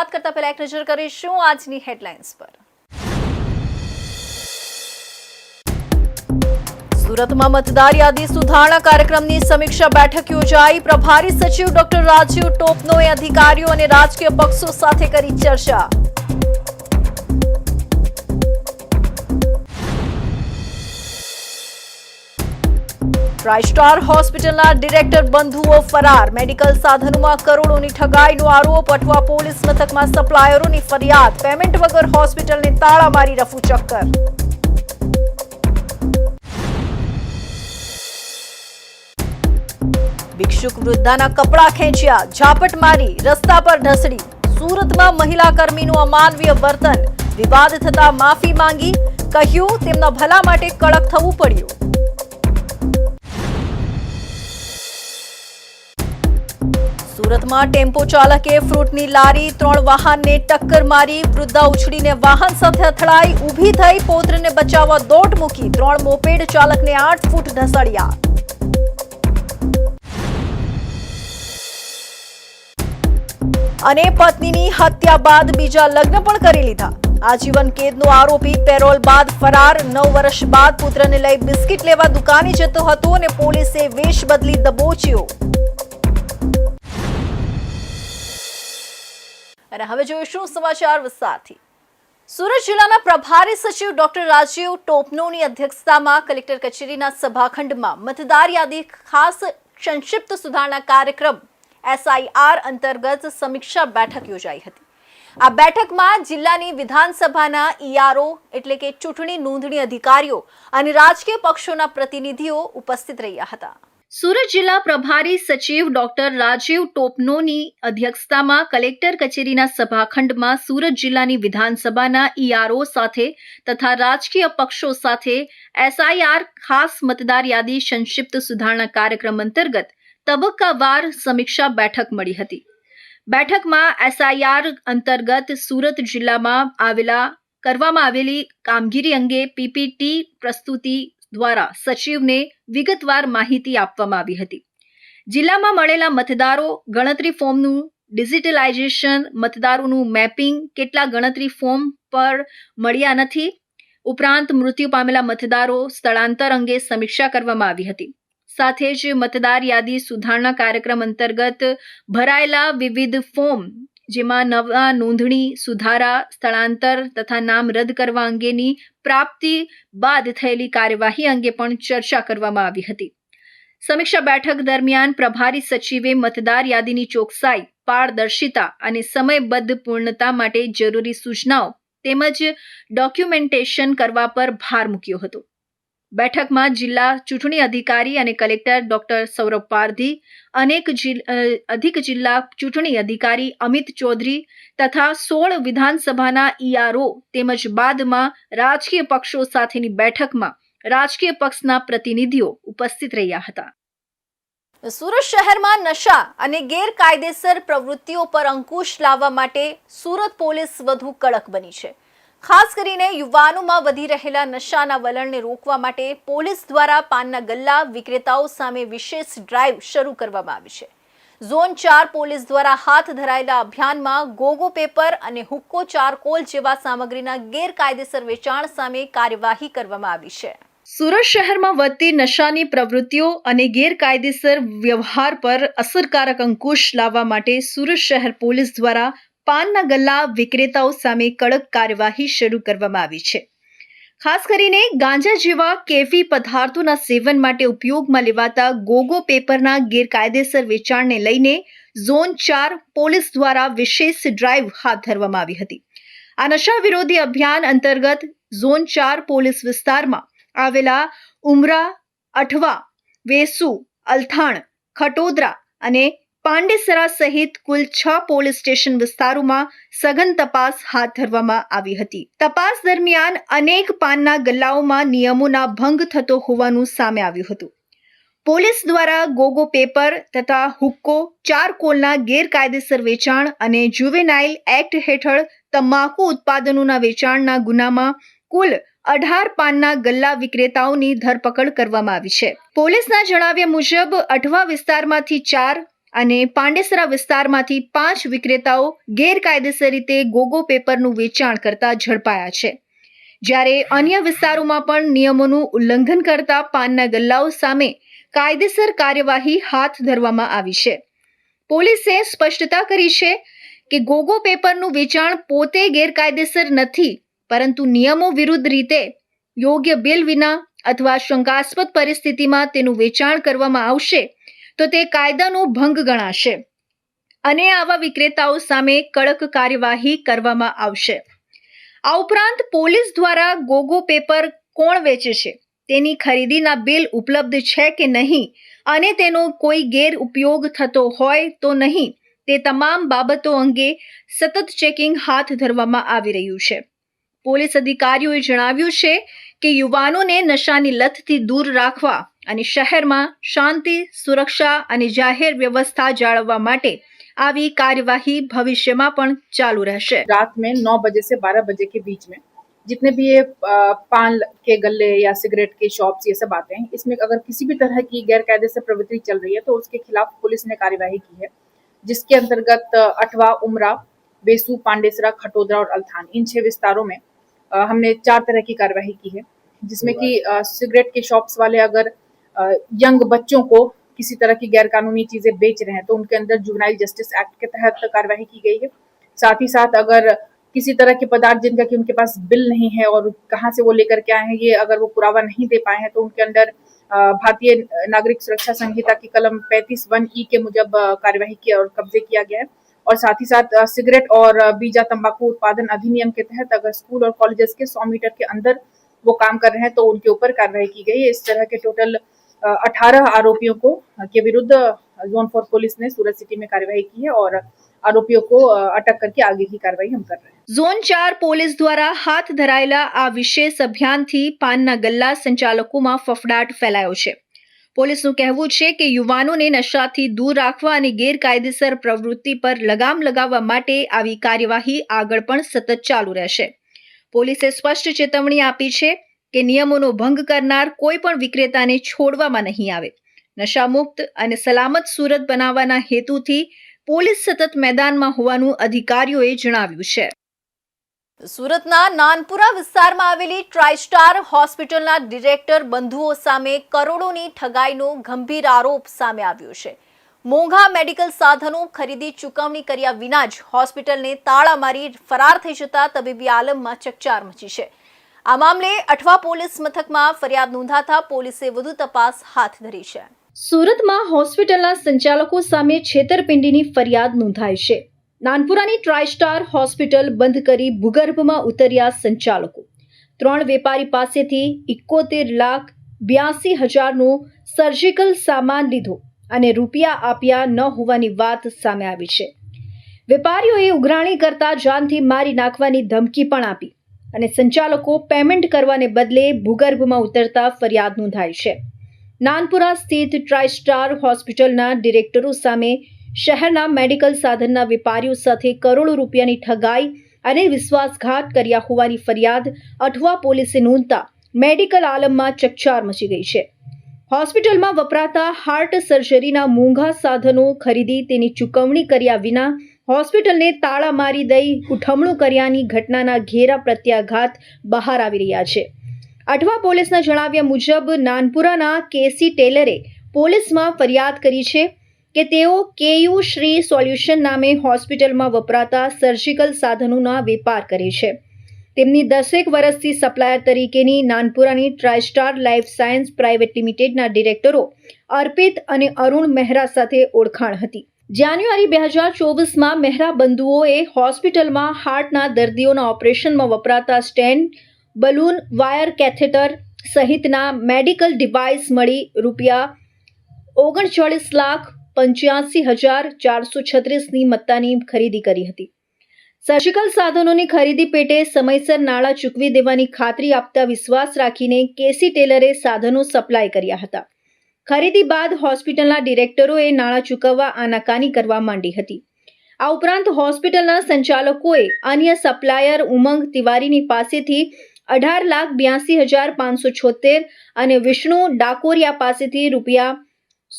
શરૂઆત કરતા પહેલા એક નજર કરીશું આજની હેડલાઇન્સ પર। સુરતમાં મતદાર યાદી સુધારણા કાર્યક્રમની સમીક્ષા બેઠક યોજાઈ। પ્રભારી સચિવ ડોક્ટર રાજીવ ટોપનોએ અધિકારીઓ અને રાજકીય પક્ષો સાથે કરી ચર્ચા। ટ્રાઇસ્ટાર હોસ્પિટલના ડિરેક્ટર બંધુઓ ફરાર। મેડિકલ સાધનોમાં કરોડોની ઠગાઈનો આરોપ। અટવા પોલીસ મથકમાં સપ્લાયરોની ફરિયાદ। પેમેન્ટ વગર હોસ્પિટલને તાળા મારી રફુ ચક્કર। ભિક્ષુક વૃદ્ધાના કપડા ખેંચ્યા, ઝાપટ મારી, રસ્તા પર ઢસડી। સુરતમાં મહિલા કર્મીનું અમાનવીય વર્તન। વિવાદ થતા માફી માંગી, કહ્યું તેમના ભલા માટે કડક થવું પડ્યું। સુરતમાં ટેમ્પો ચાલકે ફ્રૂટની લારી 3 વાહનને ટક્કર મારી। વૃદ્ધા ઉછળીને વાહન સાથે અથડાઈ, ઊભી થઈ પૌત્રને બચાવવા દોટ મૂકી। 3 મોપેડ ચાલકને 8 ફૂટ ઢસડ્યા। અને પત્નીની હત્યા બાદ બીજા લગ્ન પણ કરી લીધા। આજીવન કેદનો આરોપી પેરોલ બાદ ફરાર। 9 વર્ષ બાદ પુત્રને લઈ બિસ્કિટ લેવા દુકાને જતો હતો અને પોલીસે વેશ બદલી દબોચ્યો। અને હવે જોઈશું સમાચાર વિસ્તારથી। સુરત જિલ્લાના પ્રભારી સચિવ ડોક્ટર રાજીવ ટોપનોની અધ્યક્ષતામાં કલેક્ટર કચેરીના સભાખંડમાં મતદાર યાદી ખાસ સંક્ષિપ્ત સુધારણા કાર્યક્રમ SIR અંતર્ગત સમીક્ષા બેઠક યોજાઈ હતી। આ બેઠકમાં જિલ્લાની વિધાનસભાના ERO એટલે કે ચૂંટણી નોંધણી અધિકારીઓ અને રાજકીય પક્ષોના પ્રતિનિધિઓ ઉપસ્થિત રહ્યા હતા। સુરત જિલ્લા પ્રભારી સચિવ ડોક્ટર રાજીવ ટોપનોની અધ્યક્ષતામાં કલેક્ટર કચેરીના સભાખંડમાં સુરત જિલ્લાની વિધાનસભાના ERO સાથે તથા રાજકીય પક્ષો સાથે SIR ખાસ મતદાર યાદી સંક્ષિપ્ત સુધારણા કાર્યક્રમ અંતર્ગત તબક્કાવાર સમીક્ષા બેઠક મળી હતી। બેઠકમાં SIR અંતર્ગત સુરત જિલ્લામાં કરવામાં આવેલી કામગીરી અંગે PPT પ્રસ્તુતિ દ્વારા સચિવને વિગતવાર માહિતી આપવામાં આવી હતી। જિલ્લામાં મળેલા મતદારો, ગણતરી ફોર્મનું ડિજિટલાઇઝેશન, મતદારોનું મેપિંગ, કેટલા ગણતરી ફોર્મ પર મળ્યા નથી, ઉપરાંત મૃત્યુ પામેલા મતદારો સ્થળાંતર અંગે સમીક્ષા કરવામાં આવી હતી। સાથે જ મતદાર યાદી સુધારણા કાર્યક્રમ અંતર્ગત ભરાયેલા વિવિધ ફોર્મ જેમાં નવા નોંધણી, સુધારા, સ્થળાંતર તથા નામ રદ કરવા અંગેની પ્રાપ્તિ બાદ થયેલી કાર્યવાહી અંગે પણ ચર્ચા કરવામાં આવી હતી। સમીક્ષા બેઠક દરમિયાન પ્રભારી સચિવે મતદાર યાદીની ચોકસાઈ, પારદર્શિતા અને સમયબદ્ધ પૂર્ણતા માટે જરૂરી સૂચનાઓ તેમજ ડોક્યુમેન્ટેશન કરવા પર ભાર મૂક્યો હતો। બેઠકમાં જિલ્લા ચૂંટણી અધિકારી અને કલેક્ટર ડોક્ટર સૌરભ પારધી, અધિક જિલ્લા ચૂંટણી અધિકારી અમિત ચૌધરી તથા 16 વિધાનસભાના ERO તેમજ બાદમાં રાજકીય પક્ષો સાથેની બેઠકમાં રાજકીય પક્ષના પ્રતિનિધિઓ ઉપસ્થિત રહ્યા હતા। સુરત શહેરમાં નશા અને ગેરકાયદેસર પ્રવૃત્તિઓ પર અંકુશ લાવવા માટે સુરત પોલીસ વધુ કડક બની છે। ખાસ કરીને યુવાનોમાં વધી રહેલા નશાના વલણને રોકવા માટે પોલીસ દ્વારા પાનના ગલ્લા વિક્રેતાઓ સામે વિશેષ ડ્રાઈવ શરૂ કરવામાં આવી છે। ઝોન 4 પોલીસ દ્વારા હાથ ધરાયેલા અભિયાનમાં ગોગો પેપર અને હુક્કો ચારકોલ જેવા સામગ્રીના ગેરકાયદેસર વેચાણ સામે કાર્યવાહી કરવામાં આવી છે। સુરત શહેરમાં વધતી નશાની પ્રવૃત્તિઓ અને ગેરકાયદેસર વ્યવહાર પર અસરકારક અંકુશ લાવવા માટે સુરત શહેર પોલીસ દ્વારા પાનના ગલ્લા વિક્રેતાઓ સામે કડક કાર્યવાહી શરૂ કરવામાં આવી છે। ખાસ કરીને ગાંજા જેવા કેફી પદાર્થોના સેવન માટે ઉપયોગમાં લેવાતા ગોગો પેપરના ગેરકાયદેસર વેચાણને લઈને ઝોન 4 પોલીસ દ્વારા વિશેષ ડ્રાઈવ હાથ ધરવામાં આવી હતી। આ નશા વિરોધી અભિયાન અંતર્ગત ઝોન 4 પોલીસ વિસ્તારમાં આવેલા ઉમરા, અઠવા, વેસુ, અલથાણ, ખટોદરા અને પાંડેસરા સહિત કુલ 6 પોલીસ સ્ટેશન વિસ્તારોમાં સઘન તપાસ હાથ ધરવામાં આવી હતી। તપાસ દરમિયાન અનેક પાનના ગલ્લાઓમાં નિયમોના ભંગ થતો હોવાનું સામે આવ્યું હતું। પોલીસ દ્વારા ગોગો પેપર તથા હુક્કો ચારકોલના ગેરકાયદેસર વેચાણ અને જુવેનાઇલ એક્ટ હેઠળ તમાકુ ઉત્પાદનોના વેચાણના ગુનામાં કુલ 18 પાનના ગલ્લા વિક્રેતાઓની ધરપકડ કરવામાં આવી છે। પોલીસના જણાવ્યા મુજબ અઠવા વિસ્તારમાંથી 4, અને પાંડેસરા વિસ્તારમાંથી 5 વિક્રેતાઓ ગેરકાયદેસર રીતે ગોગો પેપરનું વેચાણ કરતા ઝડપાયા છે, જ્યારે અન્ય વિસ્તારોમાં પણ નિયમોનું ઉલ્લંઘન કરતા પાનના ગલ્લાઓ સામે કાયદેસર કાર્યવાહી હાથ ધરવામાં આવી છે. પોલીસે સ્પષ્ટતા કરી છે કે ગોગો પેપરનું વેચાણ પોતે ગેરકાયદેસર નથી, પરંતુ નિયમો વિરુદ્ધ રીતે યોગ્ય બિલ વિના અથવા શંકાસ્પદ પરિસ્થિતિમાં તેનું વેચાણ કરવામાં આવશે તો તે કાયદાનો ભંગ ગણાશે અને આવા વિક્રેતાઓ સામે કડક કાર્યવાહી કરવામાં આવશે. આ ઉપરાંત પોલીસ દ્વારા ગોગો પેપર કોણ વેચે છે તેની ખરીદીના બિલ ઉપલબ્ધ છે કે નહીં અને તેનો કોઈ ગેરઉપયોગ થતો હોય તો નહીં તે તમામ બાબતો અંગે સતત ચેકિંગ હાથ ધરવામાં આવી રહ્યું છે. પોલીસ અધિકારીઓએ જણાવ્યું છે કે યુવાનોને નશાની લતથી દૂર રાખવા અને શહેરમાં શાંતિ, સુરક્ષા અને જાહેર વ્યવસ્થા જાળવવા માટે આવી कार्यवाही भविष्यમાં પણ ચાલુ રહેશે. रात में 9 बजे से 12 बजे के बीच में जितने भी ये पान के गल्ले या सिगरेट के शॉप्स ये सब आते हैं, इसमें अगर किसी भी तरह की गैर कायदे से प्रवृत्ति चल रही है तो उसके खिलाफ पुलिस ने कार्यवाही की है, जिसके अंतर्गत अठवा, उमरा, बेसू, पांडेसरा, खटोदरा और अल्थान इन 6 विस्तारों में हमने 4 तरह की कार्यवाही की है, जिसमें कि सिगरेट के शॉप्स वाले अगर यंग बच्चों को किसी तरह की गैर कानूनी चीजें बेच रहे हैं तो उनके अंदर जुवेनाइल जस्टिस एक्ट के तहत कार्यवाही की गई है. साथ ही साथ अगर किसी तरह के पदार्थ जिनका कि उनके पास बिल नहीं है और कहाँ से वो लेकर के आए हैं ये अगर वो पुरावा नहीं दे पाए हैं तो उनके अंदर भारतीय नागरिक सुरक्षा संहिता की कलम 35(1)(e) के मुजब कार्यवाही की और कब्जे किया गया है. और साथ ही साथ सिगरेट और बीजा तंबाकू उत्पादन अधिनियम के तहत अगर स्कूल और कॉलेजेस के 100 मीटर के अंदर वो काम कर रहे हैं तो उनके ऊपर कार्रवाई की गई है. इस तरह के टोटल 18 आरोपियों को के विरुद्ध जोन 4 पुलिस ने सूरत सिटी में कार्यवाही की है और आरोपियों को अटक करके आगे की कार्रवाई हम कर रहे हैं. ઝોન 4 પોલીસ દ્વારા હાથ ધરાયેલા આ વિશેષ અભિયાનથી પાનના ગલ્લા સંચાલકોમાં ફફડાટ ફેલાયો છે. પોલીસનું કહેવું છે કે યુવાનોને નશાથી દૂર રાખવા અને ગેરકાયદેસર પ્રવૃત્તિ પર લગામ લગાવવા માટે આવી કાર્યવાહી આગળ પણ સતત ચાલુ રહેશે. પોલીસે સ્પષ્ટ ચેતવણી આપી છે કે નિયમોનો ભંગ કરનાર કોઈ પણ વિક્રેતાને છોડવામાં નહીં આવે. નશામુક્ત અને સલામત સુરત બનાવવાના હેતુથી પોલીસ સતત મેદાનમાં હોવાનું અધિકારીઓએ જણાવ્યું છે. સુરતના નાનપુરા વિસ્તારમાં આવેલી ટ્રાઇસ્ટાર હોસ્પિટલના ડિરેક્ટર બંધુઓ સામે કરોડોની ઠગાઈનો ગંભીર આરોપ સામે આવ્યો છે. મોંઘા મેડિકલ સાધનો ખરીદી ચૂકવણી કર્યા વિના જ હોસ્પિટલને તાળા મારી ફરાર થઈ જતા તબીબી આલમમાં ચકચાર મચી છે. આ મામલે અઠવા પોલીસ મથકમાં ફરિયાદ નોંધાતા પોલીસે વધુ તપાસ હાથ ધરી છે. સુરતમાં હોસ્પિટલના સંચાલકો સામે છેતરપિંડીની ફરિયાદ નોંધાઈ છે. નાનપુરાની ટ્રાઇસ્ટાર હોસ્પિટલ બંધ કરી ભૂગર્ભમાં ઉતર્યા સંચાલકો. 3 વેપારી પાસેથી 71,82,000નો સર્જિકલ સામાન લીધો અને રૂપિયા આપ્યા ન હોવાની વાત સામે આવી છે. વેપારીઓએ ઉઘરાણી કરતા જાનથી મારી નાખવાની ધમકી પણ આપી અને સંચાલકો પેમેન્ટ કરવાને બદલે ભૂગર્ભમાં ઉતરતા ફરિયાદ નોંધાઈ છે. નાનપુરા સ્થિત ટ્રાઇસ્ટાર હોસ્પિટલના ડિરેક્ટરો સામે શહેરના મેડિકલ સાધનના વેપારીઓ સાથે કરોડો રૂપિયાની ઠગાઈ અને વિશ્વાસઘાત કર્યા હોવાની ફરિયાદ અઠવા પોલીસે નોંધતા મેડિકલ આલમમાં ચકચાર મચી ગઈ છે. હોસ્પિટલમાં વપરાતા હાર્ટ સર્જરીના મોંઘા સાધનો ખરીદી તેની ચૂકવણી કર્યા વિના હોસ્પિટલને તાળા મારી દઈ ઉઠમણું કર્યાની ઘટનાના ઘેરા પ્રત્યાઘાત બહાર આવી રહ્યા છે. અઠવા પોલીસના જણાવ્યા મુજબ નાનપુરાના કેસી ટેલરે પોલીસમાં ફરિયાદ કરી છે કે તેઓ કેયુ શ્રી સોલ્યુશન નામે હોસ્પિટલમાં વપરાતા સર્જિકલ સાધનોના વેપાર કરે છે. તેમની 10 વર્ષથી સપ્લાયર તરીકેની નાનપુરાની ટ્રાઇસ્ટાર લાઇફ સાયન્સ પ્રાઇવેટ લિમિટેડના ડિરેક્ટરો અર્પિત અને અરુણ મહેરા સાથે ઓળખાણ હતી. જાન્યુઆરી 2024માં મહેરા બંધુઓએ હોસ્પિટલમાં હાર્ટના દર્દીઓના ઓપરેશનમાં વપરાતા સ્ટેન્ડ, બલૂન, વાયર કેથેટર સહિતના મેડિકલ ડિવાઇસ મળી ₹39,85,436ની મત્તાની ખરીદી કરી હતી. સર્જિકલ સાધનોની ખરીદી પેટે સમયસર નાણાં ચૂકવી દેવાની ખાતરી આપતા વિશ્વાસ રાખીને કેસી ટેલરે સાધનો સપ્લાય કર્યા હતા. ખરીદી બાદ હોસ્પિટલના ડિરેક્ટરોએ નાણાં ચૂકવવા આનાકાની કરવા માંડી હતી. આ ઉપરાંત હોસ્પિટલના સંચાલકોએ અન્ય સપ્લાયર ઉમંગ તિવારીની પાસેથી 18,82,576 અને વિષ્ણુ ડાકોરિયા પાસેથી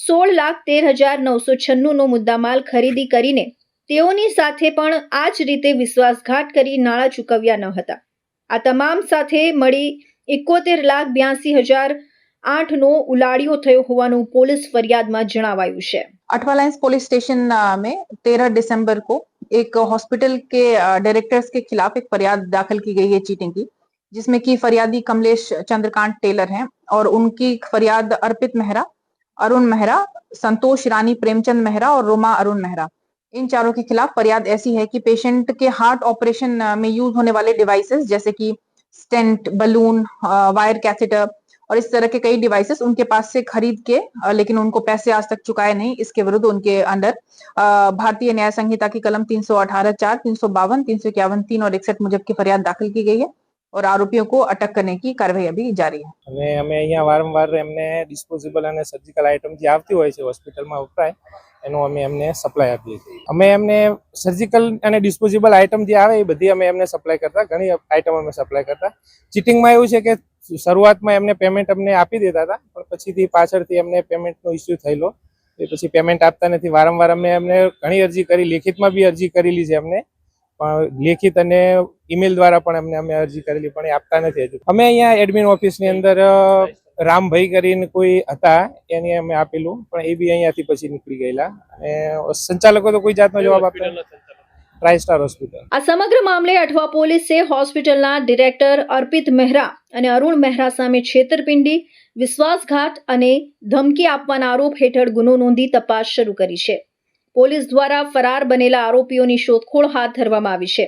16,13,996નો મુદ્દામાલ ખરીદી કરીને તેઓની સાથે પણ આ જ રીતે વિશ્વાસઘાત કરી નાણાં ચૂકવ્યા ન હતા. આ તમામ સાથે મળી 71,82,008નો ઉલાળ્યો થયો હોવાનું પોલીસ ફરિયાદમાં જણાવાયું છે. अठवा लाइन्स पुलिस स्टेशन में 13 दिसंबर को एक हॉस्पिटल के डायरेक्टर्स के खिलाफ एक फरियाद दाखिल की गई है चीटिंग की, जिसमें कि फरियादी कमलेश चंद्रकांत टेलर हैं और उनकी फरियाद अर्पित मेहरा, अरुण मेहरा, संतोष रानी, प्रेमचंद मेहरा और रोमा अरुण मेहरा, इन चारों के खिलाफ फरियाद ऐसी है कि पेशेंट के हार्ट ऑपरेशन में यूज होने वाले डिवाइसेस जैसे कि स्टेंट, बलून, वायर कैथेटर और इस तरह के कई डिवाइसेस उनके पास से खरीद के लेकिन उनको पैसे आज तक चुकाए नहीं, इसके विरुद्ध उनके अंडर भारतीय न्याय संहिता की कलम 318(4), 352, 351, 3 और 61 मुजब की फरियाद दाखिल की गई है और आरोपियों को अटक करने की कार्रवाई अभी जारी है. અને અમે અહીંયા વારંવાર એમને ડિસ્પોઝેબલ અને સર્જિકલ આઇટમ જે આવતી હોય છે હોસ્પિટલમાં વપરાય એનું અમે એમને સપ્લાય આપીએ છીએ. અમે એમને સર્જિકલ અને ડિસ્પોઝેબલ આઇટમ જે આવે એ બધી અમે એમને સપ્લાય કરતા, ઘણી આઇટમ અમે સપ્લાય કરતા. ચીટિંગમાં એવું છે કે શરૂઆતમાં એમને પેમેન્ટ અમને આપી દેતા હતા, પણ પછીથી પાછળથી એમને પેમેન્ટનો ઇસ્યુ થયેલો, એ પછી પેમેન્ટ આપતા નથી. વારંવાર અમે એમને ઘણી અરજી કરી, લેખિતમાં બી અરજી કરેલી છે એમને, પણ લેખિત અને ઈમેલ દ્વારા પણ એમને અમે અરજી કરેલી, પણ એ આપતા નથી હજુ. અમે અહીંયા એડમિન ઓફિસની અંદર રામભાઈ કરીને કોઈ હતા, એને અમે આપેલું, પણ એ બી અહીંયાથી પછી નીકળી ગયેલા અને સંચાલકો તો કોઈ જાતનો જવાબ આપતા નથી. ટ્રાઇસ્ટાર હોસ્પિટલ. આ સમગ્ર મામલે અઠવા પોલીસે હોસ્પિટલના ડિરેક્ટર અર્પિત મહેરા અને અરુણ મહેરા સામે છેતરપિંડી, વિશ્વાસઘાત અને ધમકી આપવાના આરોપ હેઠળ ગુનો નોંધી તપાસ શરૂ કરી છે. પોલીસ દ્વારા ફરાર બનેલા આરોપીઓની શોધખોળ હાથ ધરવામાં આવી છે.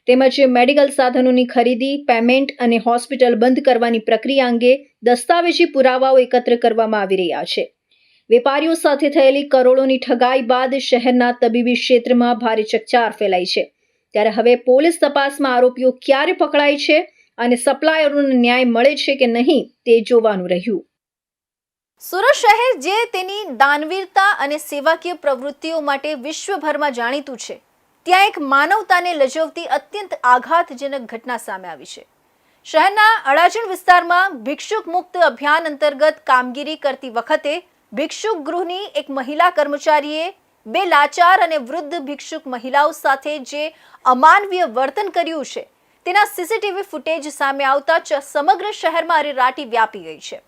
તેમજ મેડિકલ સાધનોની ખરીદી, પેમેન્ટ અને હોસ્પિટલ બંધ કરવાની પ્રક્રિયા અંગે દસ્તાવેજી પુરાવાઓ એકત્ર કરવામાં આવી રહ્યા છે. વેપારીઓ સાથે થયેલી કરોડોની ઠગાઈ બાદ શહેરના તબીબી ક્ષેત્રમાં ભારે ચકચાર ફેલાઈ છે. ત્યારે હવે પોલીસ તપાસમાં આરોપીઓ ક્યારે પકડાય છે અને સપ્લાયરોને ન્યાય મળે છે કે નહીં તે જોવાનું રહ્યું. સુરત શહેર જે તેની દાનવીરતા અને સેવાકીય પ્રવૃત્તિઓ માટે વિશ્વભરમાં જાણીતું છે, ત્યાં એક માનવતાને લજવતી અત્યંત આઘાતજનક ઘટના સામે આવી છે. શહેરના અડાજણ વિસ્તારમાં ભિક્ષુક મુક્ત અભિયાન અંતર્ગત કામગીરી કરતી વખતે ભિક્ષુક ગૃહની એક મહિલા કર્મચારીએ 2 લાચાર અને વૃદ્ધ ભિક્ષુક મહિલાઓ સાથે જે અમાનવીય વર્તન કર્યું છે તેના સીસીટીવી ફૂટેજ સામે આવતા સમગ્ર શહેરમાં અરેરાટી વ્યાપી ગઈ છે.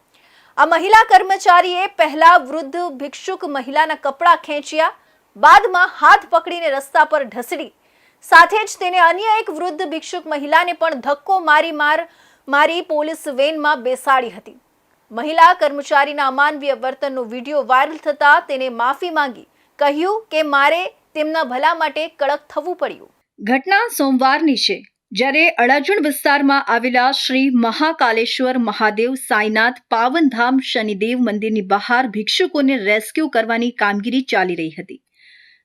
આ મહિલા કર્મચારીએ પહેલા વૃદ્ધ ભિક્ષુક મહિલાના કપડાં ખેંચ્યા, બાદમાં હાથ પકડીને રસ્તા પર ઢસડી, સાથે જ તેને અન્ય એક વૃદ્ધ ભિક્ષુક મહિલાને પણ ધક્કો મારી પોલીસ વેનમાં બેસાડી હતી. મહિલા કર્મચારીના અમાનવીય વર્તનનો વિડીયો વાયરલ થતા તેને માફી માંગી કહ્યું કે મારે તેમના ભલા માટે કડક થવું પડ્યું. ઘટના સોમવારની છે, જ્યારે અડાજણ વિસ્તારમાં આવેલા શ્રી મહાકાલેશ્વર મહાદેવ સાઈનાથ પાવનધામ શનિદેવ મંદિરની બહાર ભિક્ષુકોને રેસ્ક્યુ કરવાની કામગીરી ચાલી રહી હતી.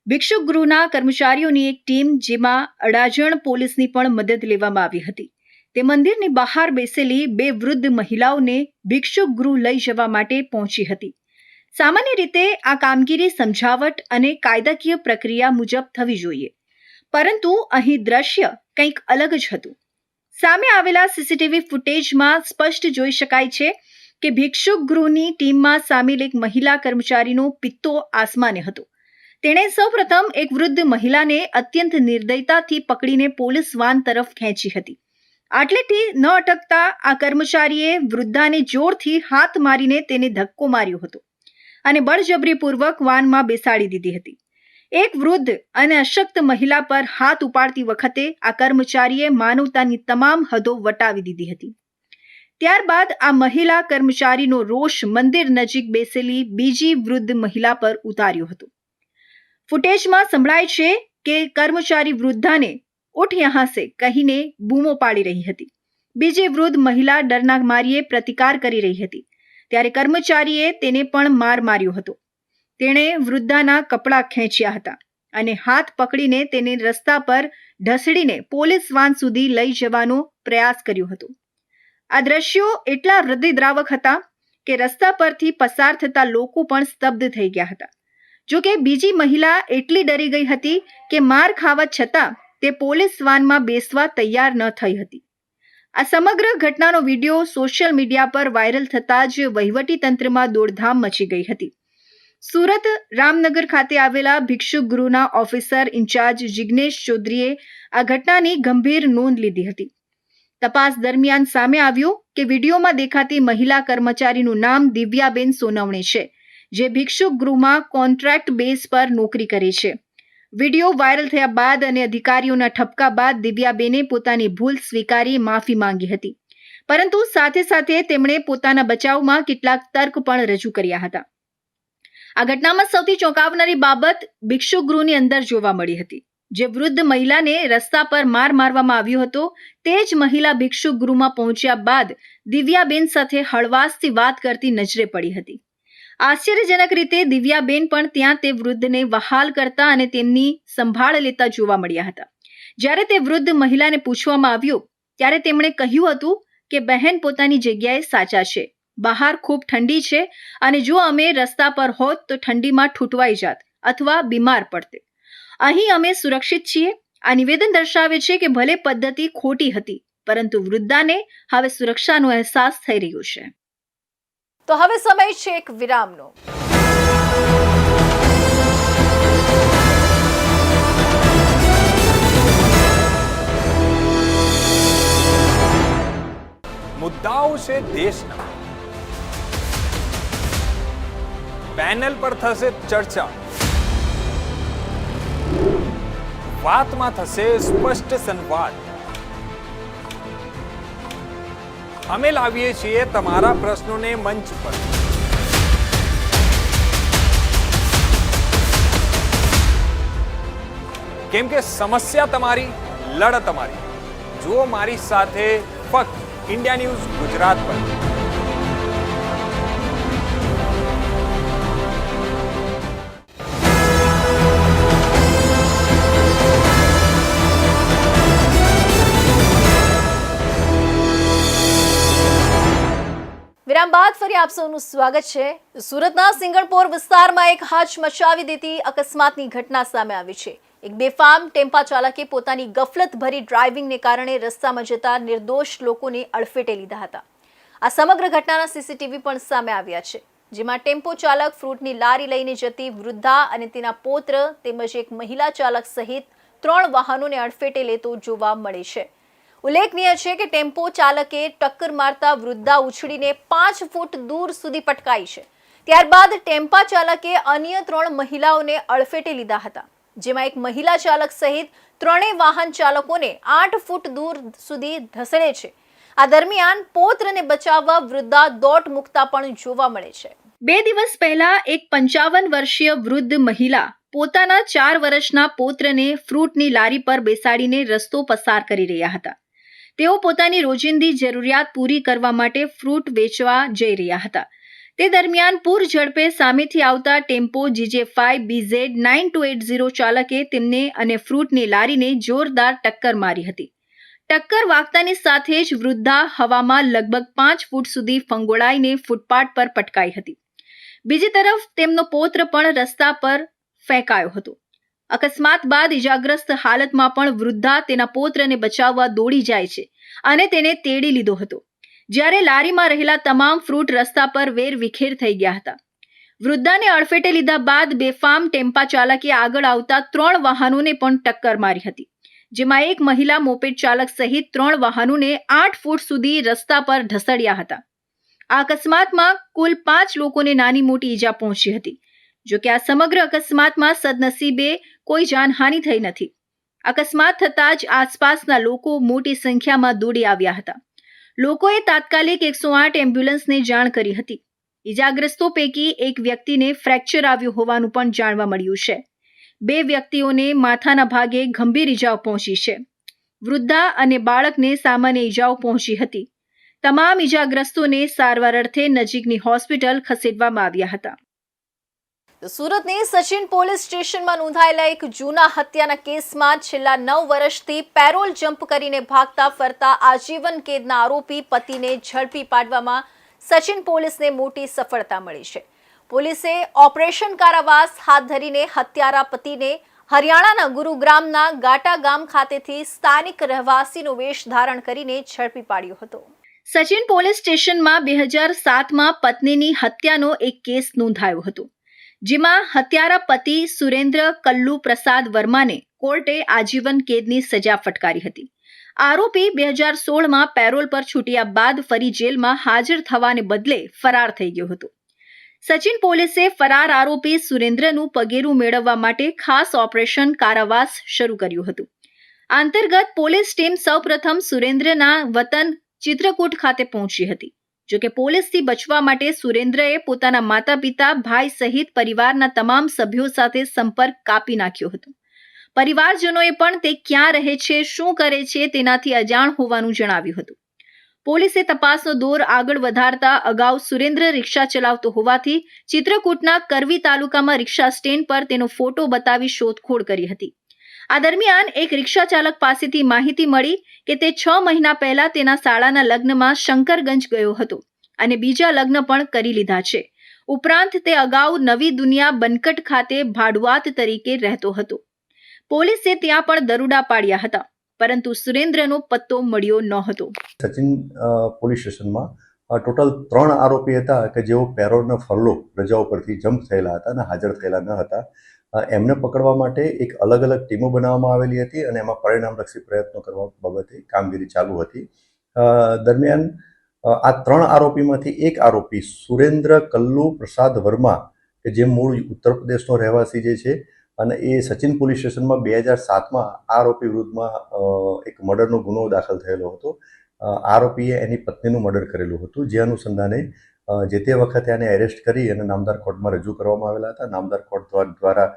ભિક્ષુક ગૃહના કર્મચારીઓની એક ટીમ, જેમાં અડાજણ પોલીસની પણ મદદ લેવામાં આવી હતી, તે મંદિરની બહાર બેસેલી 2 વૃદ્ધ મહિલાઓને ભિક્ષુક ગૃહ લઈ જવા માટે પહોંચી હતી. સામાન્ય રીતે આ કામગીરી સમજાવટ અને કાયદાકીય પ્રક્રિયા મુજબ થવી જોઈએ, પરંતુ અહીં દ્રશ્ય કંઈક અલગ જ હતું. સામે આવેલા સીસીટીવી ફૂટેજમાં સ્પષ્ટ જોઈ શકાય છે કે ભિક્ષુક ગૃહની ટીમમાં સામેલ એક મહિલા કર્મચારીનો પિત્તો આસમાને હતો. તેણે સૌપ્રથમ એક વૃદ્ધ મહિલાને અત્યંત નિર્દયતાથી પકડીને પોલીસ વાન તરફ ખેંચી હતી. આટલેથી ન અટકતા આ કર્મચારીએ વૃદ્ધાને જોરથી હાથ મારીને તેને ધક્કો માર્યો હતો અને બળજબરીપૂર્વક વાનમાં બેસાડી દીધી હતી. એક વૃદ્ધ અને અશક્ત મહિલા પર હાથ ઉપાડતી વખતે આ કર્મચારીએ માનવતાની તમામ હદો વટાવી દીધી હતી. ત્યારબાદ આ મહિલા કર્મચારીનો રોષ મંદિર નજીક બેસેલી બીજી વૃદ્ધ મહિલા પર ઉતાર્યો હતો. ફૂટેજમાં સંભળાય છે કે કર્મચારી વૃદ્ધાને ઉઠ યહાં સે કહીને બૂમો પાડી રહી હતી. બીજી વૃદ્ધ મહિલા ડરના મારીએ પ્રતિકાર કરી રહી હતી, ત્યારે કર્મચારીએ તેને પણ માર માર્યો હતો. તેણે વૃદ્ધાના કપડાં ખેંચ્યા હતા અને હાથ પકડીને તેને રસ્તા પર ઢસડીને પોલીસ વાન સુધી લઈ જવાનો પ્રયાસ કર્યો હતો. આ દ્રશ્યો એટલા હૃદયદ્રાવક હતા કે રસ્તા પરથી પસાર થતા લોકો પણ સ્તબ્ધ થઈ ગયા હતા. જોકે બીજી મહિલા એટલી ડરી ગઈ હતી કે માર ખાવા છતાં તે પોલીસ વાનમાં બેસવા તૈયાર ન થઈ હતી. આ સમગ્ર ઘટનાનો વિડીયો સોશિયલ મીડિયા પર વાયરલ થતાં જ વહીવટી તંત્રમાં દોડધામ મચી ગઈ હતી. સુરત રામનગર ખાતે આવેલા ભિક્ષુક ગૃહના ઓફિસર ઇન્ચાર્જ જિગ્નેશ ચૌધરીએ આ ઘટનાની ગંભીર નોંધ લીધી હતી. તપાસ દરમિયાન સામે આવ્યું કે વિડીયોમાં દેખાતી મહિલા કર્મચારીનું નામ દિવ્યાબેન સોનવણે છે, જે ભિક્ષુક ગૃહમાં કોન્ટ્રાક્ટ બેઝ પર નોકરી કરે છે. વિડીયો વાયરલ થયા બાદ અને અધિકારીઓના ઠપકા બાદ દિવ્યાબેને પોતાની ભૂલ સ્વીકારી માફી માંગી હતી, પરંતુ સાથે સાથે તેમણે પોતાના બચાવમાં કેટલાક તર્ક પણ રજૂ કર્યા હતા. આ ઘટનામાં સૌથી ચોંકાવનારી બાબત ભિક્ષુક ગૃહની અંદર જોવા મળી હતી. જે વૃદ્ધ મહિલાને રસ્તા પર માર મારવામાં આવ્યો હતો, તે જ મહિલા ભિક્ષુક ગૃહમાં પહોંચ્યા બાદ દિવ્યાબેન સાથે હળવાશથી વાત કરતી નજરે પડી હતી. આશ્ચર્યજનક રીતે દિવ્યાબેન પણ ત્યાં તે વૃદ્ધને વહાલ કરતા અને તેમની સંભાળ લેતા જોવા મળ્યા હતા. જ્યારે તે વૃદ્ધ મહિલાને પૂછવામાં આવ્યું ત્યારે તેમણે કહ્યું હતું કે બહેન પોતાની જગ્યાએ સાચા છે. બહાર ખૂબ ઠંડી છે અને જો અમે રસ્તા પર હોત તો ઠંડીમાં ઠૂંઠવાઈ જાત અથવા બીમાર પડતે. અહીં અમે સુરક્ષિત છીએ. આ નિવેદન દર્શાવે છે કે ભલે પદ્ધતિ ખોટી હતી, પરંતુ વૃદ્ધાને હવે સુરક્ષાનો અહેસાસ થઈ રહ્યો છે. તો હવે સમય છે એક વિરામનો. મુદ્દાઓ છે દેશના, પેનલ પર થશે ચર્ચા, વાતમાં થશે સ્પષ્ટ સંવાદ. અમે લાવીએ છીએ તમારા પ્રશ્નોને મંચ પર. કેમ કે સમસ્યા તમારી, લડત અમારી. જુઓ મારી સાથે ફક્ત इंडिया न्यूज गुजरात पर. વિરામ બાદ ફરી આપ સૌનું સ્વાગત છે. સુરતના સિંગણપોર વિસ્તારમાં એક હાચ મચાવી દેતી અકસ્માતની ઘટના સામે આવી છે. એક બેફામ ટેમ્પા ચાલકે પોતાની ગફલતભરી ડ્રાઇવિંગને કારણે રસ્તામાં જતા નિર્દોષ લોકોને અડફેટે લીધા હતા. આ સમગ્ર ઘટનાના સીસીટીવી પણ સામે આવ્યા છે, જેમાં ટેમ્પો ચાલક ફ્રૂટની લારી લઈને જતી વૃદ્ધા અને તેના પૌત્ર તેમજ એક મહિલા ચાલક સહિત 3 વાહનોને અડફેટે લેતો જોવા મળે છે. ઉલ્લેખનીય છે કે ટેમ્પો ચાલકે ટક્કર મારતા વૃદ્ધા ઉછળીને 5 ફૂટ દૂર સુધી પટકાઈ છે. ત્યારબાદ ટેમ્પા ચાલકે અન્ય 3 મહિલાઓને અડફેટે લીધા હતા, જેમાં એક મહિલા ચાલક સહિત 3 વાહન ચાલકોને 8 ફૂટ દૂર સુધી ધસેડે છે. આ દરમિયાન પૌત્રને બચાવવા વૃદ્ધા દોટ મૂકતા પણ જોવા મળે છે. 2 દિવસ પહેલા એક 55 વર્ષીય વૃદ્ધ મહિલા પોતાના 4 વર્ષના પૌત્રને ફ્રૂટની લારી પર બેસાડીને રસ્તો પસાર કરી રહ્યા હતા. તેઓ પોતાની રોજિંદી જરૂરિયાત પૂરી કરવા માટે ફ્રૂટ વેચવા જઈ રહ્યા હતા. તે દરમિયાન પૂર ઝડપે સામેથી આવતા ટેમ્પો GJ5 BZ 9280 ચાલકે તેમને અને ફ્રૂટની લારીને જોરદાર ટક્કર મારી હતી. ટક્કર વાગતાની સાથે જ વૃદ્ધા હવામાં લગભગ 5 ફૂટ સુધી ફંગોળાઈને ફૂટપાથ પર પટકાઈ હતી. બીજી તરફ તેમનો પૌત્ર પણ રસ્તા પર ફેંકાયો હતો. અકસ્માત બાદ ઇજાગ્રસ્ત હાલતમાં પણ વૃદ્ધા તેના પૌત્રને બચાવવા દોડી જાય છે અને તેને તેડી લીધો હતો, જ્યારે લારીમાં રહેલા તમામ ફ્રૂટ રસ્તા પર વેરવિખેર થઈ ગયા હતા. વૃદ્ધાને અડફેટે લીધા બાદ બેફામ ટેમ્પા ચાલકે આગળ આવતા 3 વાહનોને પણ ટક્કર મારી હતી, જેમાં એક મહિલા મોપેડ ચાલક સહિત 3 વાહનોને 8 ફૂટ સુધી રસ્તા પર ઢસડ્યા હતા. આ અકસ્માતમાં કુલ 5 લોકોને નાની મોટી ઈજા પહોંચી હતી. જો કે આ સમગ્ર અકસ્માતમાં સદનસીબે કોઈ જાનહાનિ થઈ નથી. અકસ્માત થતાં જ આસપાસના લોકો મોટી સંખ્યામાં દોડી આવ્યા હતા. લોકોએ તાત્કાલિક 108 એમ્બ્યુલન્સને જાણ કરી હતી. ઈજાગ્રસ્તો પૈકી એક વ્યક્તિને ફ્રેક્ચર આવ્યું હોવાનું પણ જાણવા મળ્યું છે. 2 વ્યક્તિઓને માથાના ભાગે ગંભીર ઈજાઓ પહોંચી છે. વૃદ્ધા અને બાળકને સામાન્ય ઈજાઓ પહોંચી હતી. તમામ ઈજાગ્રસ્તોને સારવાર અર્થે નજીકની હોસ્પિટલ ખસેડવામાં આવ્યા હતા. સુરતની સચિન પોલીસ સ્ટેશનમાં નોંધાયેલા એક જૂના હત્યાના કેસમાં છેલ્લા 9 વર્ષથી પેરોલ જમ્પ કરીને ભાગતા ફરતા આજીવન કેદના આરોપી પતિને ઝડપી પાડવામાં સચિન પોલીસને મોટી સફળતા મળી છે. પોલીસે ઓપરેશન કારાવાસ હાથ ધરીને હત્યારા પતિને હરિયાણાના ગુરુગ્રામના ગાટા ગામ ખાતેથી સ્થાનિક રહેવાસીનો વેશ ધારણ કરીને ઝડપી પાડ્યો હતો. સચિન પોલીસ સ્ટેશનમાં 2007માં પત્નીની હત્યાનો એક કેસ નોંધાયો હતો, જેમાં હત્યારા પતિ સુરેન્દ્ર કલ્લુ પ્રસાદ વર્માને કોર્ટે આજીવન કેદની સજા ફટકારી હતી. આરોપી 2016માં પેરોલ પર છૂટ્યા બાદ ફરી જેલમાં હાજર થવાને બદલે ફરાર થઈ ગયો હતો. સચિન પોલીસે ફરાર આરોપી સુરેન્દ્રનું પગેરું મેળવવા માટે ખાસ ઓપરેશન કારાવાસ શરૂ કર્યું હતું. આ અંતર્ગત પોલીસ ટીમ સૌપ્રથમ સુરેન્દ્રના વતન ચિત્રકૂટ ખાતે પહોંચી હતી. જોકે પોલીસથી બચવા માટે સુરેન્દ્રએ પોતાના માતા પિતા, ભાઈ સહિત પરિવારના તમામ સભ્યો સાથે સંપર્ક કાપી નાખ્યો હતો. પરિવારજનોએ પણ તે ક્યાં રહે છે, શું કરે છે તેનાથી અજાણ હોવાનું જણાવ્યું હતું. પોલીસે તપાસનો દોર આગળ વધારતા અગાઉ સુરેન્દ્ર રિક્ષા ચલાવતો હોવાથી ચિત્રકૂટના કરવી તાલુકામાં રિક્ષા સ્ટેન્ડ પર તેનો ફોટો બતાવી શોધખોળ કરી હતી. આ દરમિયાન એક રિક્ષા ચાલક પાસેથી માહિતી મળી કે તે 6 મહિના પહેલા તેના શાળાના લગ્નમાં શંકરગંજ ગયો હતો અને બીજા લગ્ન પણ કરી લીધા છે. ઉપરાંત તે અગાઉ નવી દુનિયા બનકટ ખાતે ભાડુઆત તરીકે રહેતો હતો. પોલીસે ત્યાં પણ દરોડા પાડ્યા હતા, પરંતુ સુરેન્દ્રનો પત્તો મળ્યો ન હતો. સચિન પોલીસ સ્ટેશનમાં ટોટલ 3 આરોપી હતા કે જેઓ પેરોલના ફરલો રજાઓ પરથી જમ્પ થયેલા હતા અને હાજર થયેલા ન હતા. એમને પકડવા માટે એક અલગ અલગ ટીમો બનાવવામાં આવેલી હતી અને એમાં પરિણામલક્ષી પ્રયત્નો કરવા બાબતે કામગીરી ચાલુ હતી. દરમિયાન આ 3 આરોપીમાંથી એક આરોપી સુરેન્દ્ર કલ્લુ પ્રસાદ વર્મા કે જે મૂળ ઉત્તર પ્રદેશનો રહેવાસી જે છે અને એ સચિન પોલીસ સ્ટેશનમાં 2007માં આરોપી વિરુદ્ધમાં એક મર્ડરનો ગુનો દાખલ થયેલો હતો. આરોપીએ એની પત્નીનું મર્ડર કરેલું હતું, જે અનુસંધાને જે તે વખતે એને એરેસ્ટ કરી અને નામદાર કોર્ટમાં રજૂ કરવામાં આવેલા હતા. નામદાર કોર્ટ દ્વારા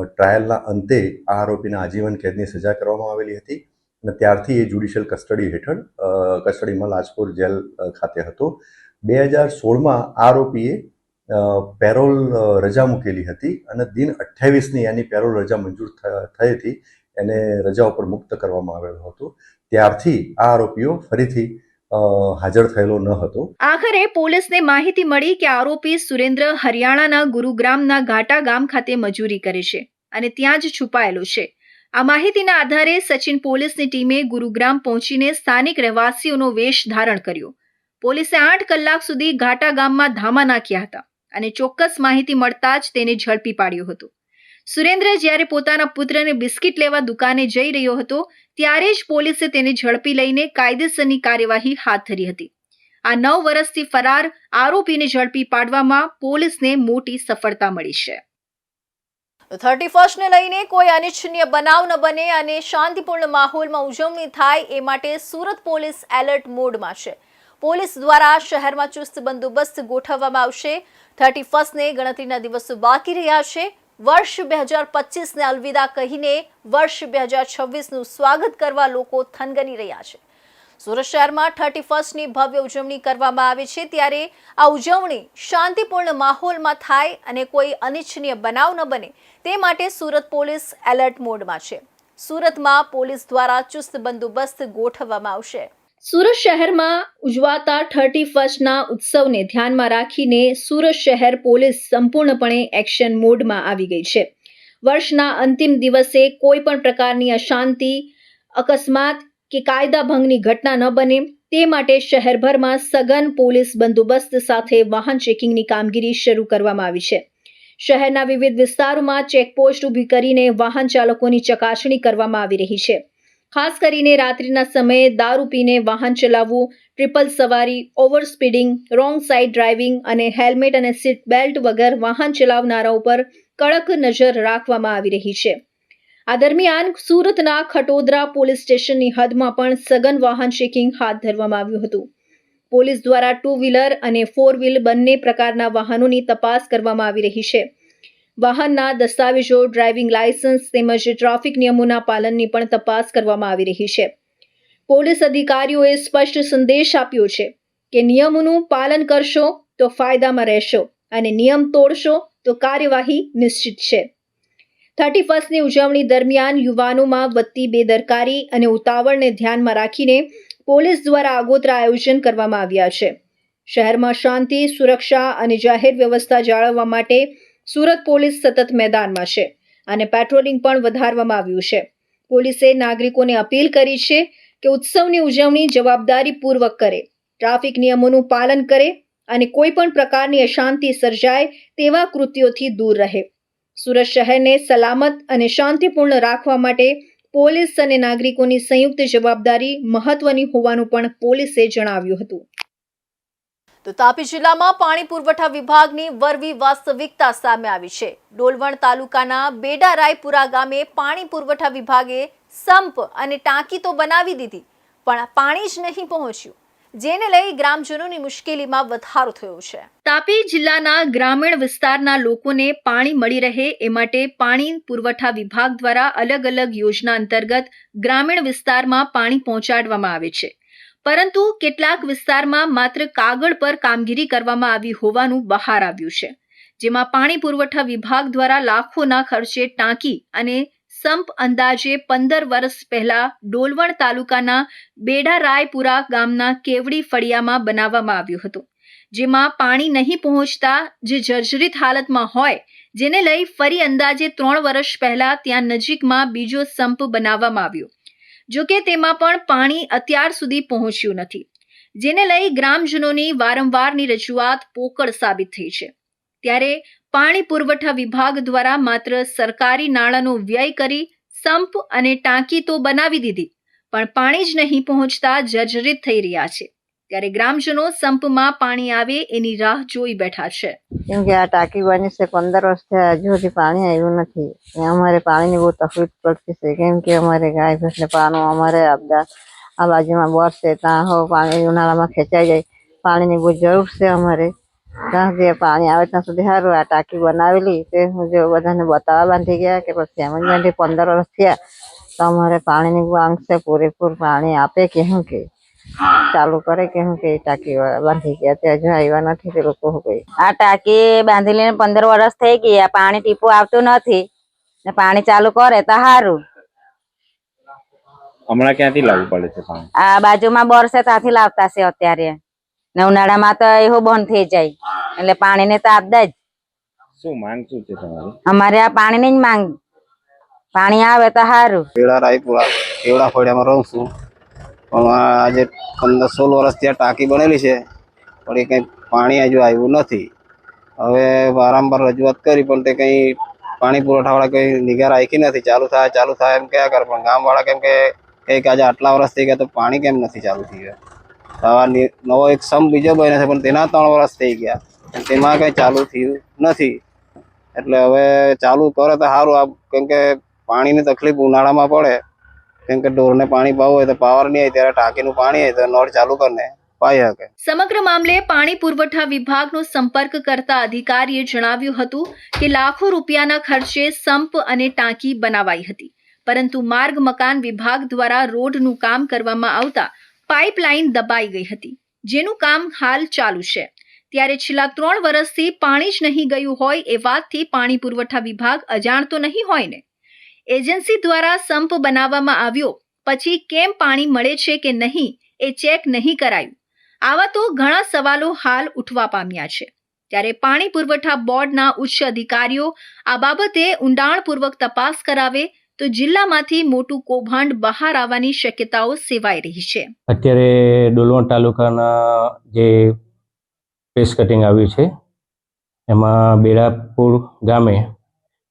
ટ્રાયલના અંતે આ આરોપીને આજીવન કેદની સજા કરવામાં આવેલી હતી અને ત્યારથી એ જ્યુડિશિયલ કસ્ટડી હેઠળ કસ્ટડીમાં લાજપોર જેલ ખાતે હતો. 2016માં આરોપીએ પેરોલ રજા મૂકેલી હતી અને દિન 28ની એની પેરોલ રજા મંજૂર થઈ હતી. એને રજા ઉપર મુક્ત કરવામાં આવેલો હતો. ત્યારથી આ આરોપીઓ ફરીથી હાજર થયેલો ન હતો. આખરે પોલીસને માહિતી મળી કે આરોપી સુરેન્દ્ર હરિયાણાના ગુરુગ્રામના ઘાટા ગામ ખાતે મજૂરી કરે છે અને ત્યાં જ છુપાયેલો છે. આ માહિતીના આધારે સચિન પોલીસની ટીમે ગુરુગ્રામ પહોંચીને સ્થાનિક રહેવાસીઓનો વેશ ધારણ કર્યો. પોલીસે 8 કલાક સુધી ઘાટા ગામમાં ધામા નાખ્યા હતા અને ચોક્કસ માહિતી મળતા જ તેને ઝડપી પાડ્યો હતો. સુરેન્દ્ર જ્યારે પોતાના પુત્રને બિસ્કિટ લેવા દુકાને જઈ રહ્યો હતો ત્યારે જ પોલીસે તેને ઝડપી લઈને કાયદેસરની કાર્યવાહી હાથ ધરી હતી. આ 9 વર્ષથી ફરાર આરોપીને ઝડપી પાડવામાં પોલીસને મોટી સફળતા મળી છે. 31ને લઈને કોઈ અનિચ્છનીય બનાવ ન બને અને શાંતિપૂર્ણ માહોલમાં ઉજવણી થાય એ માટે સુરત પોલીસ એલર્ટ મોડમાં છે. પોલીસ દ્વારા શહેરમાં ચુસ્ત બંદોબસ્ત ગોઠવવામાં આવશે. 31ને ગણતરીના દિવસો બાકી રહ્યા છે. વર્ષ 2025ને અલવિદા કહીને વર્ષ 2026નું સ્વાગત કરવા લોકો થનગની રહ્યા છે. સુરત શહેરમાં 31ની ભવ્ય ઉજવણી કરવામાં આવે છે, ત્યારે આ ઉજવણી શાંતિપૂર્ણ માહોલમાં થાય અને કોઈ અનિચ્છનીય બનાવ ન બને તે માટે સુરત પોલીસ એલર્ટ મોડમાં છે. સુરતમાં પોલીસ દ્વારા ચુસ્ત બંદોબસ્ત ગોઠવવામાં આવશે. સુરત શહેરમાં ઉજવાતા 31ના ઉત્સવને ધ્યાનમાં રાખીને સુરત શહેર પોલીસ સંપૂર્ણપણે એક્શન મોડમાં આવી ગઈ છે. વર્ષના અંતિમ દિવસે કોઈ પણ પ્રકારની અશાંતિ, અકસ્માત કે કાયદા ભંગની ઘટના ન બને તે માટે શહેરભરમાં સઘન પોલીસ બંદોબસ્ત સાથે વાહન ચેકિંગની કામગીરી શરૂ કરવામાં આવી છે. શહેરના વિવિધ વિસ્તારોમાં ચેકપોસ્ટ ઊભી કરીને વાહન ચાલકોની ચકાસણી કરવામાં આવી રહી છે. ખાસ કરીને રાત્રિના સમયે દારૂ પીને વાહન ચલાવવું, ટ્રિપલ સવારી, over speeding, wrong side driving અને હેલ્મેટ અને સીટ બેલ્ટ વગર વાહન ચલાવનારાઓ પર કડક નજર રાખવામાં આવી રહી છે. આ દરમિયાન સુરતના ખટોદરા પોલીસ સ્ટેશનની હદમાં પણ સઘન વાહન ચેકિંગ હાથ ધરવામાં આવ્યું હતું. પોલીસ દ્વારા 2 વ્હીલર અને 4 વ્હીલ બંને પ્રકારના વાહનોની તપાસ કરવામાં આવી રહી છે. વાહનના દસ્તાવેજો, ડ્રાઇવિંગ લાયસન્સ તેમજ ટ્રાફિક નિયમોના પાલનની પણ તપાસ કરવામાં આવી રહી છે. પોલીસ અધિકારીઓએ સ્પષ્ટ સંદેશ આપ્યો છે કે નિયમોનું પાલન કરશો તો ફાયદામાં રહેશો અને નિયમ તોડશો તો કાર્યવાહી નિશ્ચિત છે. 31ની ઉજવણી દરમિયાન યુવાનોમાં વધતી બેદરકારી અને ઉતાવળને ધ્યાનમાં રાખીને પોલીસ દ્વારા આગોતરા આયોજન કરવામાં આવ્યા છે. શહેરમાં શાંતિ, સુરક્ષા અને જાહેર વ્યવસ્થા જાળવવા માટે સુરત પોલીસ સતત મેદાનમાં છે અને પેટ્રોલિંગ પણ વધારવામાં આવ્યું છે. પોલીસે નાગરિકોને અપીલ કરી છે કે ઉત્સવની ઉજવણી જવાબદારીપૂર્વક કરે, ટ્રાફિક નિયમોનું પાલન કરે અને કોઈ પણ પ્રકારની અશાંતિ સર્જાય તેવા કૃત્યોથી દૂર રહે. સુરત શહેરને સલામત અને શાંતિપૂર્ણ રાખવા માટે પોલીસ અને નાગરિકોની સંયુક્ત જવાબદારી મહત્વની હોવાનું પણ પોલીસે જણાવ્યું હતું. તો તાપી જિલ્લામાં પાણી પુરવઠા વિભાગની વરવી વાસ્તવિકતા સામે આવી છે. ડોલવણ તાલુકાના બેડારાયપુરા ગામે પાણી પુરવઠા વિભાગે સંપ અને ટાંકી તો બનાવી દીધી, પણ પાણી જ નહીં પહોંચ્યું, જેને લઈ ગ્રામજનોની મુશ્કેલીમાં વધારો થયો છે. તાપી જિલ્લાના ગ્રામીણ વિસ્તારના લોકોને પાણી મળી રહે એ માટે પાણી પુરવઠા વિભાગ દ્વારા અલગ અલગ યોજના અંતર્ગત ગ્રામીણ વિસ્તારમાં પાણી પહોંચાડવામાં આવે છે, પરંતુ કેટલાક વિસ્તારમાં માત્ર કાગળ પર કામગીરી કરવામાં આવી હોવાનું બહાર આવ્યું છે, જેમાં પાણી પુરવઠા વિભાગ દ્વારા લાખોના ખર્ચે ટાંકી અને સંપ અંદાજે 15 વર્ષ પહેલા ડોલવણ તાલુકાના બેડારાયપુરા ગામના કેવડી ફળિયામાં બનાવવામાં આવ્યું હતું, જેમાં પાણી નહીં પહોંચતા જે જર્જરિત હાલતમાં હોય, જેને લઈ ફરી અંદાજે 3 વર્ષ પહેલા ત્યાં નજીકમાં બીજો સંપ બનાવવામાં આવ્યો. જોકે તેમાં પણ પાણી અત્યાર સુધી પહોંચ્યું નથી, જેને લઈ ગ્રામજનોની વારંવારની રજૂઆત પોકળ સાબિત થઈ છે. ત્યારે પાણી પુરવઠા વિભાગ દ્વારા માત્ર સરકારી નાણાંનો વ્યય કરી સંપ અને ટાંકી તો બનાવી દીધી, પણ પાણી જ નહીં પહોંચતા જર્જરિત થઈ રહ્યા છે. ત્યારે ગ્રામજનો સંપમાં પાણી આવે એની રાહ જોઈ બેઠા છે. કેમ કે આ ટાંકી બની છે 15 વર્ષ થયા, હજુ સુધી પાણી આવ્યું નથી. અમારે પાણીની બહુ તકલીફ પડતી છે, કેમ કે અમારે ગાય ભેંસને પાવાનું અમારે આ બાજુમાં બોર છે, ત્યાં હો પાણી ઉનાળામાં ખેંચાઈ જાય. પાણીની બહુ જરૂર છે અમારે. ત્યાં જે પાણી આવે ત્યાં સુધી સારું. આ ટાંકી બનાવેલી તે હું જો બધાને બતાવવા બાંધી ગયા કે પછી એમ જ બાંધી 15 વર્ષ થયા, તો અમારે પાણીની માંગ છે. પૂરેપૂર પાણી આપે કે શું કે ચાલુ કરે કે શું કે ટાંકી બાંધી ગયા તે હજુ આવ્યા નથી. તે લોકો શું કહે આ ટાંકી બાંધી લઈને 15 વર્ષ થઈ ગયા, પાણી ટીપું આવતું નથી ને પાણી ચાલુ કરે તો સારું. હમણાં ક્યાંથી લાવવું પડે છે પાણી? આ બાજુમાં બોર છે ત્યાંથી લાવતા છે અત્યારે, ને ઉનાળામાં તો એવું બંધ થઈ જાય એટલે પાણીને તો આપતા જ. શું માંગ શું છે તમારી? અમારે આ પાણીની જ માંગ, પાણી આવે તો સારું. બેડારાયપુરા કેવડા ફળિયામાં રહું છું, પણ આજે 15-16 વર્ષ ત્યાં ટાંકી બનેલી છે, પણ એ કંઈ પાણી હજુ આવ્યું નથી. હવે વારંવાર રજૂઆત કરી પણ તે કંઈ પાણી પુરવઠાવાળા કંઈ નિગાર રાખી નથી. ચાલુ થાય એમ કહ્યા કરે, પણ ગામવાળા કેમ કે આજે આટલા વર્ષ થઈ ગયા તો પાણી કેમ નથી ચાલુ થઈ ગયા. આવા નવો એક સંપ બીજો બન્યો છે, પણ તેના 3 વર્ષ થઈ ગયા, તેમાં કંઈ ચાલુ થયું નથી. એટલે હવે ચાલુ કરે તો સારું, કેમ કે પાણીની તકલીફ ઉનાળામાં પડે, કેમ કે ઢોરને પાણી પાવું હોય તો પાવર નહીં હોય, ત્યારે ટાંકીનું પાણી હોય તો નળ ચાલુ કરીને પાઈ શકે. સમગ્ર મામલે પાણી પુરવઠા વિભાગનો સંપર્ક કરતા અધિકારીએ જણાવ્યું હતું કે લાખો રૂપિયાના ખર્ચે સંપ અને ટાંકી બનાવાઈ હતી, પરંતુ માર્ગ મકાન વિભાગ દ્વારા રોડનું કામ કરવામાં આવતા પાઇપલાઇન દબાઈ ગઈ હતી, જેનું કામ હાલ ચાલુ છે. ત્યારે છેલ્લા 3 વર્ષથી પાણી જ નહીં ગયું હોય એ વાતથી પાણી પુરવઠા વિભાગ અજાણતો નહીં હોય ને. એજન્સી દ્વારા સંપ બનાવવામાં આવ્યો પછી કેમ પાણી મળે છે કે નહીં એ ચેક નહીં કરાયું. આવા તો ઘણા સવાલો હાલ ઉઠવા પામ્યા છે. ત્યારે પાણી પુરવઠા બોર્ડના ઉચ્ચ અધિકારીઓ આ બાબતે ઊંડાણપૂર્વક તપાસ કરાવે તો જિલ્લામાંથી મોટું કૌભાંડ બહાર આવવાની શક્યતાઓ સેવાઈ રહી છે. અત્યારે ડોલવણ તાલુકાના જે પેસ કટિંગ આવ્યું છે એમાં બેડાપુર ગામે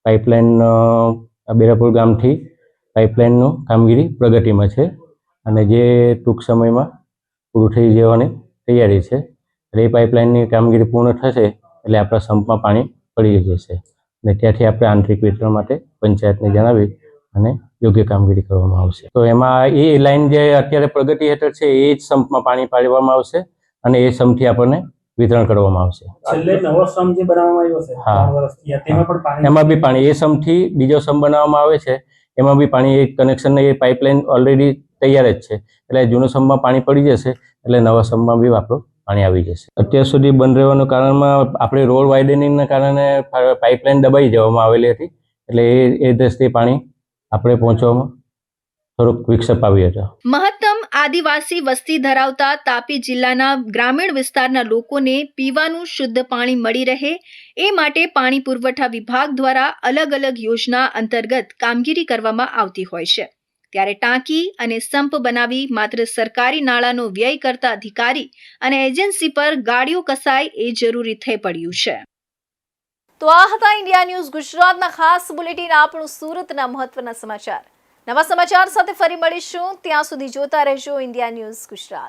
પાઇપલાઇન, બેડાપુર ગામથી પાઇપલાઇનનું કામગીરી પ્રગતિમાં છે અને જે ટૂંક સમયમાં પૂરું થઈ જવાની તૈયારી છે. એટલે એ પાઇપલાઇનની કામગીરી પૂર્ણ થશે એટલે આપણા સંપમાં પાણી પડી જશે અને ત્યાંથી આપણે આંતરિક વિતરણ માટે પંચાયતને જણાવી અને યોગ્ય કામગીરી કરવામાં આવશે. તો એમાં એ લાઈન જે અત્યારે પ્રગતિ હેઠળ છે એ જ સંપમાં પાણી પાડવામાં આવશે અને એ સંપથી આપણને વિતરણ કરવામાં આવશે. છેલ્લે નવો સંપ જે બનાવવામાં આવ્યો છે 3 વર્ષથી, તેમાં પણ પાણી, એમાં બી પાણી, એ સંપથી બીજો સંપ બનાવવામાં આવે છે એમાં બી પાણી, એ કનેક્શન, એ પાઇપલાઇન ઓલરેડી તૈયાર જ છે. એટલે જૂનો સંપમાં પાણી પડી જશે એટલે નવા સંપમાં બી આપણું પાણી આવી જશે. અત્યાર સુધી બંધ રહેવાનું કારણમાં આપણે રોડ વાઇડનિંગના કારણે પાઇપલાઇન દબાઈ જવામાં આવેલી હતી, એટલે એ દ્રષ્ટિએ પાણી આપણે પહોંચવામાં થોડુંક વિક્ષેપ આવ્યો હતો. મહત્તમ આદિવાસી વસ્તી ધરાવતા તાપી જિલ્લાના ગ્રામીણ વિસ્તારના લોકોને પીવાનું શુદ્ધ પાણી મળી રહે એ માટે પાણી પુરવઠા વિભાગ દ્વારા અલગ અલગ યોજના અંતર્ગત કામગીરી કરવામાં આવતી હોય છે. ત્યારે ટાંકી અને સંપ બનાવી માત્ર સરકારી નાણાંનો વ્યય કરતા અધિકારી અને એજન્સી પર ગાડીઓ કસાય એ જરૂરી થઈ પડ્યું છે. તો આ હતા ઇન્ડિયા ન્યૂઝ ગુજરાતના ખાસ બુલેટિન આપણું સુરતના મહત્વના સમાચાર. નવા સમાચાર સાથે ફરી મળીશું. ત્યાં સુધી જોતા રહેજો ઇન્ડિયા ન્યૂઝ ગુજરાત.